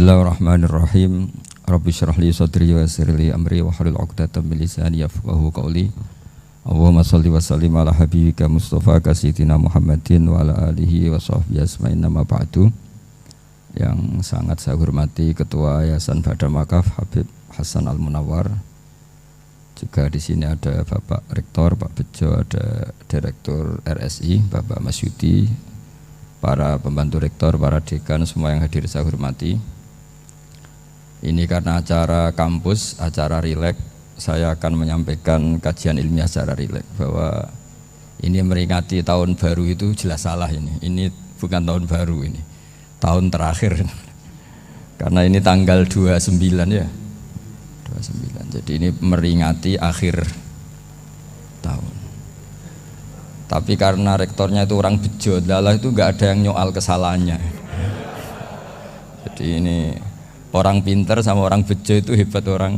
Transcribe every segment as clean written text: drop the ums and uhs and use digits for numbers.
Bismillahirrahmanirrahim. Rabbi syrah li sadri wa yassir li amri wa hlul 'uqdatam min lisani yafqahu qawli. Allahumma shalli wa sallim ala habibika Mustafa sayyidina Muhammadin wa ala alihi wa sahbihi asma'in nama ba'du. Yang sangat saya hormati Ketua Yayasan Badam Wakaf Habib Hasan Al-Munawwar. Juga di sini ada Bapak Rektor Pak Bejo, ada Direktur RSI Bapak Masyudi, para pembantu rektor, para dekan, semua yang hadir saya hormati. Ini karena acara kampus, acara rileks, saya akan menyampaikan kajian ilmiah secara rileks bahwa ini meringati tahun baru itu jelas salah ini. Ini bukan tahun baru ini, tahun terakhir. Karena ini tanggal 29 ya. 29. Jadi ini meringati akhir tahun. Tapi karena rektornya itu orang bejo, dalah itu nggak ada yang nyoal kesalahannya. Jadi ini orang pinter sama orang bejo itu hebat orang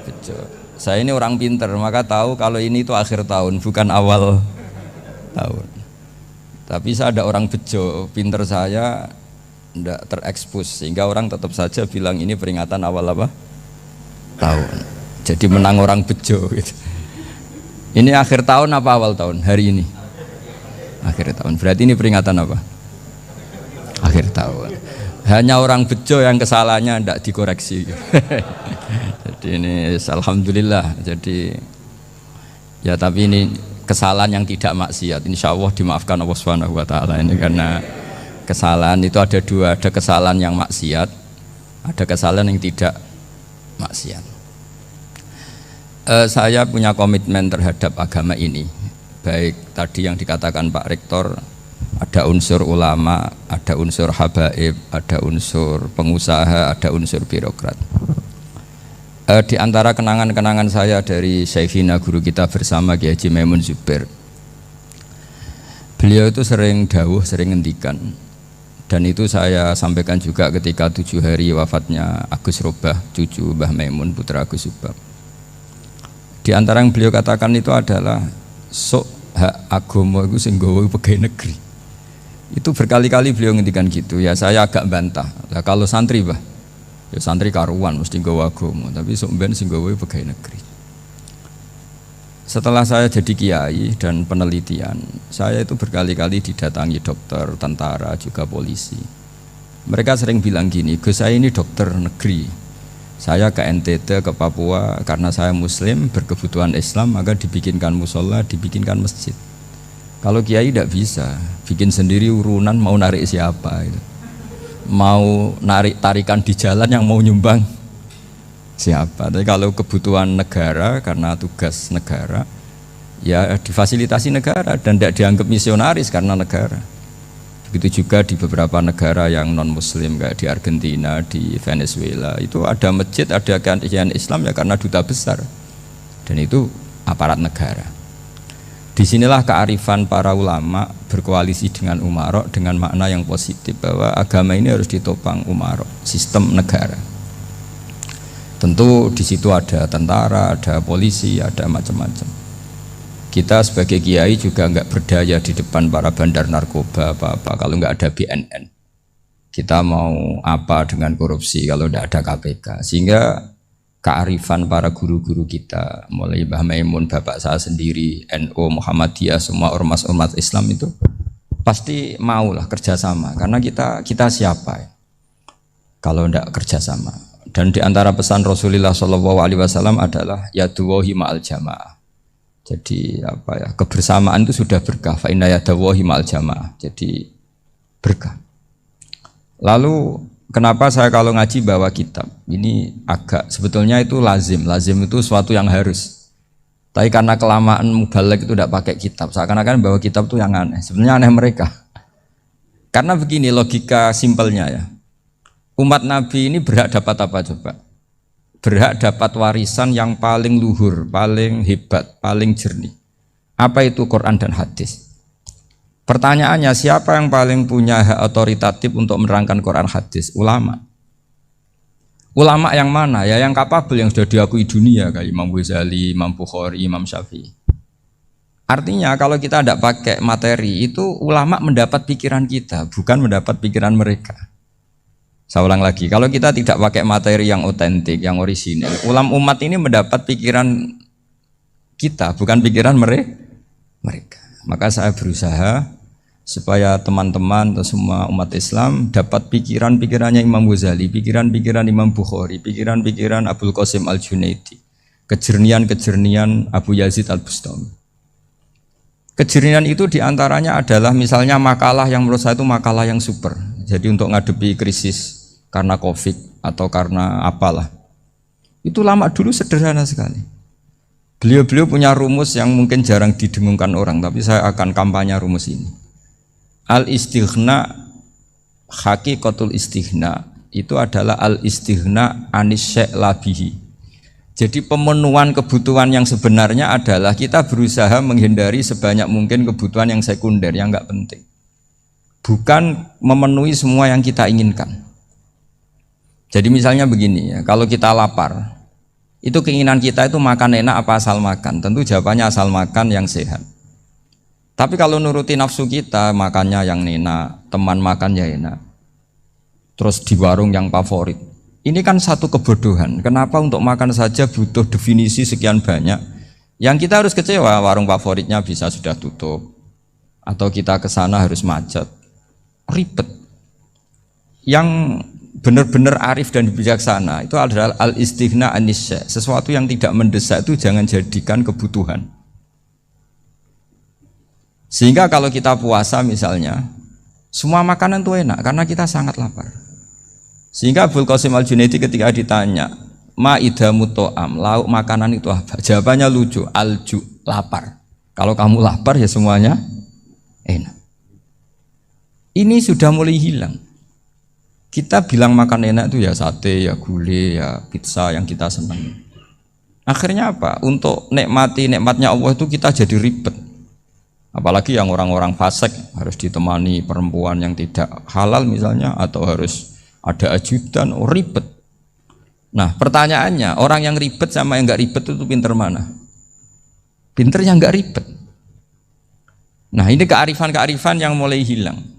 bejo. Saya ini orang pinter, maka tahu kalau ini itu akhir tahun, bukan awal tahun. Tapi saya ada orang bejo, pinter saya tidak terekspos, sehingga orang tetap saja bilang ini peringatan awal apa? Tahun. Jadi menang orang bejo gitu. Ini akhir tahun apa awal tahun? Hari ini akhir tahun. Berarti ini peringatan apa? Akhir tahun. Hanya orang bejo yang kesalahannya tidak dikoreksi. Jadi ini alhamdulillah. Jadi ya, tapi ini kesalahan yang tidak maksiat. Insya Allah dimaafkan Allah Subhanahu Wa Taala ini, karena kesalahan itu ada dua, ada kesalahan yang maksiat, ada kesalahan yang tidak maksiat. Saya punya komitmen terhadap agama ini, baik tadi yang dikatakan Pak Rektor, ada unsur ulama, ada unsur habaib, ada unsur pengusaha, ada unsur birokrat. Di antara kenangan-kenangan saya dari Syekhina guru kita bersama Kiai Haji Maimun Zubair, beliau itu sering dawuh, sering ngendikan, dan itu saya sampaikan juga ketika 7 hari wafatnya Agus Robah, cucu Mbah Maimun, putra Agus Subah. Di antara yang beliau katakan itu adalah sok hak agama itu sing nggawa pegawai negeri. Itu berkali-kali beliau ngendikan gitu. Ya saya agak bantah. Lah kalau santri bah, ya santri karuan mesti nggawa agama, tapi sok mben sing nggawa pegawai negeri. Setelah saya jadi kiai dan penelitian, saya itu berkali-kali didatangi dokter, tentara, juga polisi. Mereka sering bilang gini, Gus saya ini dokter negeri. Saya ke NTT, ke Papua, karena saya muslim, berkebutuhan Islam, maka dibikinkan musola, dibikinkan masjid. Kalau kiai tidak bisa, bikin sendiri urunan, mau narik siapa gitu. Mau narik tarikan di jalan yang mau nyumbang siapa. Tapi kalau kebutuhan negara, karena tugas negara, ya difasilitasi negara dan tidak dianggap misionaris karena negara. Begitu juga di beberapa negara yang non muslim kayak di Argentina, di Venezuela, itu ada masjid, ada kajian Islam ya karena duta besar, dan itu aparat negara. Disinilah kearifan para ulama berkoalisi dengan umarok dengan makna yang positif, bahwa agama ini harus ditopang umarok, sistem negara. Tentu di situ ada tentara, ada polisi, ada macam-macam. Kita sebagai kiai juga enggak berdaya di depan para bandar narkoba apa-apa kalau enggak ada BNN. Kita mau apa dengan korupsi kalau enggak ada KPK. Sehingga kearifan para guru-guru kita, mulai Mbah Maimun, bapak saya sendiri, NU, Muhammadiyah, semua ormas-ormas Islam itu pasti maulah kerjasama. Karena kita siapa ya kalau enggak kerjasama. Dan di antara pesan Rasulullah SAW adalah yaduwahi ma'al jamaah. Jadi apa ya, kebersamaan itu sudah berkah. Fa inna yadallahi ma'al jamaah. Jadi berkah. Lalu kenapa saya kalau ngaji bawa kitab? Ini agak sebetulnya itu lazim. Lazim itu suatu yang harus. Tapi karena kelamaan mubaligh itu tidak pakai kitab. Seakan-akan bawa kitab itu yang aneh. Sebenarnya aneh mereka. Karena begini logika simpelnya ya. Umat Nabi ini berhak dapat apa coba? Berhak dapat warisan yang paling luhur, paling hebat, paling jernih. Apa itu Quran dan hadis? Pertanyaannya, siapa yang paling punya hak otoritatif untuk menerangkan Quran hadis? Ulama. Ulama yang mana? Ya yang kapabel, yang sudah diakui dunia kayak Imam Ghazali, Imam Bukhari, Imam Syafi'i. Artinya kalau kita tidak pakai materi itu, ulama mendapat pikiran kita, bukan mendapat pikiran mereka. Saya ulang lagi, kalau kita tidak pakai materi yang otentik, yang orisinil, umat ini mendapat pikiran kita, bukan pikiran mereka. Maka saya berusaha supaya teman-teman atau semua umat Islam dapat pikiran-pikirannya Imam Ghazali, pikiran-pikiran Imam Bukhari, pikiran-pikiran Abdul Qasim Al-Junaidi, kejernian-kejernian Abu Yazid Al-Bustami. Kejernian itu diantaranya adalah misalnya makalah yang menurut saya itu makalah yang super. Jadi untuk ngadepi krisis karena COVID atau karena apalah, itu lama dulu sederhana sekali. Beliau-beliau punya rumus yang mungkin jarang didengungkan orang, tapi saya akan kampanye rumus ini. Al-istighna, hakikatul istighna itu adalah al-istighna anis syai' labihi. Jadi pemenuhan kebutuhan yang sebenarnya adalah kita berusaha menghindari sebanyak mungkin kebutuhan yang sekunder, yang enggak penting. Bukan memenuhi semua yang kita inginkan. Jadi misalnya begini ya, kalau kita lapar, itu keinginan kita itu makan enak apa asal makan? Tentu jawabannya asal makan yang sehat. Tapi kalau nuruti nafsu kita, makannya yang enak, teman makannya enak, terus di warung yang favorit. Ini kan satu kebodohan. Kenapa untuk makan saja butuh definisi sekian banyak? Yang kita harus kecewa, warung favoritnya bisa sudah tutup, atau kita ke sana harus macet, ribet. Yang benar-benar arif dan bijaksana itu adalah al-istighna anis syai'. Sesuatu yang tidak mendesak itu jangan jadikan kebutuhan. Sehingga kalau kita puasa misalnya, semua makanan itu enak karena kita sangat lapar. Sehingga Abdul Qasim Al-Junaidi ketika ditanya, ma idamut to'am, lauk makanan itu apa? Jawabannya lucu, alju, lapar. Kalau kamu lapar ya semuanya enak. Ini sudah mulai hilang. Kita bilang makan enak itu ya sate, ya gulai, ya pizza yang kita senang. Akhirnya apa? Untuk nikmatnya Allah itu kita jadi ribet. Apalagi yang orang-orang fasik harus ditemani perempuan yang tidak halal misalnya, atau harus ada ajudan, ribet. Nah pertanyaannya, orang yang ribet sama yang nggak ribet itu pinter mana? Pinter yang nggak ribet. Nah ini kearifan-kearifan yang mulai hilang.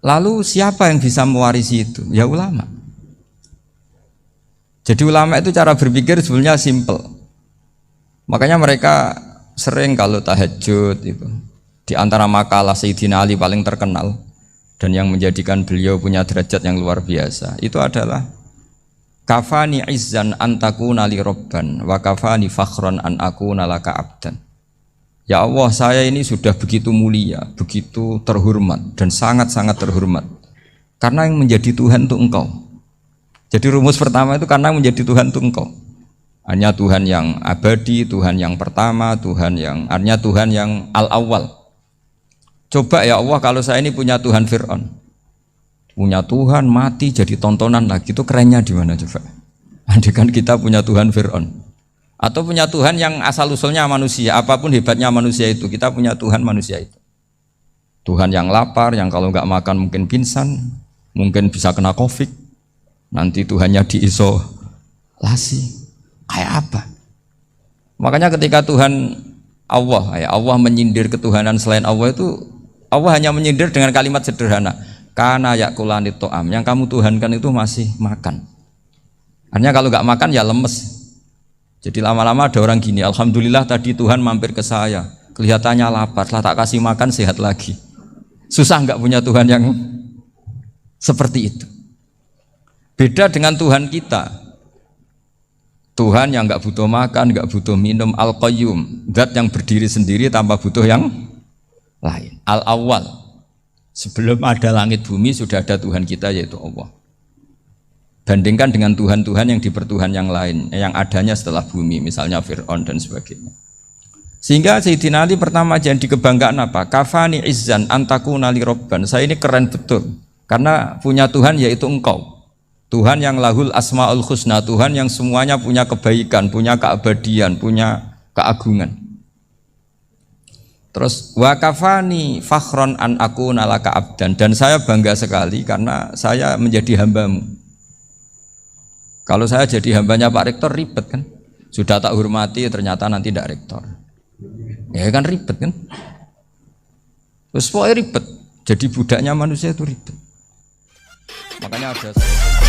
Lalu siapa yang bisa mewarisi itu? Ya ulama. Jadi ulama itu cara berpikir sebenarnya simple. Makanya mereka sering kalau tahajud itu, di antara makalah Sayyidina Ali paling terkenal dan yang menjadikan beliau punya derajat yang luar biasa, itu adalah kafani izzan antakuna li robban wa kafani fakhron an akuna laka abdan. Ya Allah, saya ini sudah begitu mulia, begitu terhormat dan sangat-sangat terhormat karena yang menjadi Tuhan itu Engkau. Jadi rumus pertama itu karena menjadi Tuhan itu Engkau. Hanya Tuhan yang abadi, Tuhan yang pertama, hanya Tuhan yang al-awwal. Coba ya Allah, kalau saya ini punya Tuhan Fir'aun, punya Tuhan mati jadi tontonan lagi, itu kerennya di mana coba? Andai kan kita punya Tuhan Fir'aun. Atau punya Tuhan yang asal-usulnya manusia, apapun hebatnya manusia itu, kita punya Tuhan manusia itu. Tuhan yang lapar, yang kalau nggak makan mungkin pingsan, mungkin bisa kena COVID, nanti Tuhannya diisolasi, kayak apa? Makanya ketika Tuhan Allah menyindir ketuhanan selain Allah itu, Allah hanya menyindir dengan kalimat sederhana, kana yakulanit to'am, yang kamu tuhankan itu masih makan. Artinya kalau nggak makan ya lemes. Jadi lama-lama ada orang gini, alhamdulillah tadi Tuhan mampir ke saya, kelihatannya lapar, setelah tak kasih makan sehat lagi. Susah nggak punya Tuhan yang seperti itu. Beda dengan Tuhan kita, Tuhan yang nggak butuh makan, nggak butuh minum, al-qayyum, zat yang berdiri sendiri tanpa butuh yang lain, al-awwal. Sebelum ada langit bumi sudah ada Tuhan kita yaitu Allah. Bandingkan dengan Tuhan-Tuhan yang dipertuhan yang lain, yang adanya setelah bumi, misalnya Fir'aun dan sebagainya. Sehingga Sayyidina Ali pertama jadi kebanggaan apa? Kafani izzan antakuna li robban. Saya ini keren betul, karena punya Tuhan yaitu Engkau. Tuhan yang lahul asma'ul husna, Tuhan yang semuanya punya kebaikan, punya keabadian, punya keagungan. Terus wa kafani fakhron an akuna laka abdan, dan saya bangga sekali karena saya menjadi hambamu. Kalau saya jadi hambanya Pak Rektor ribet kan, sudah tak hormati ternyata nanti tidak rektor, ya kan ribet kan, terus pokoknya ribet, jadi budaknya manusia itu ribet. Makanya ada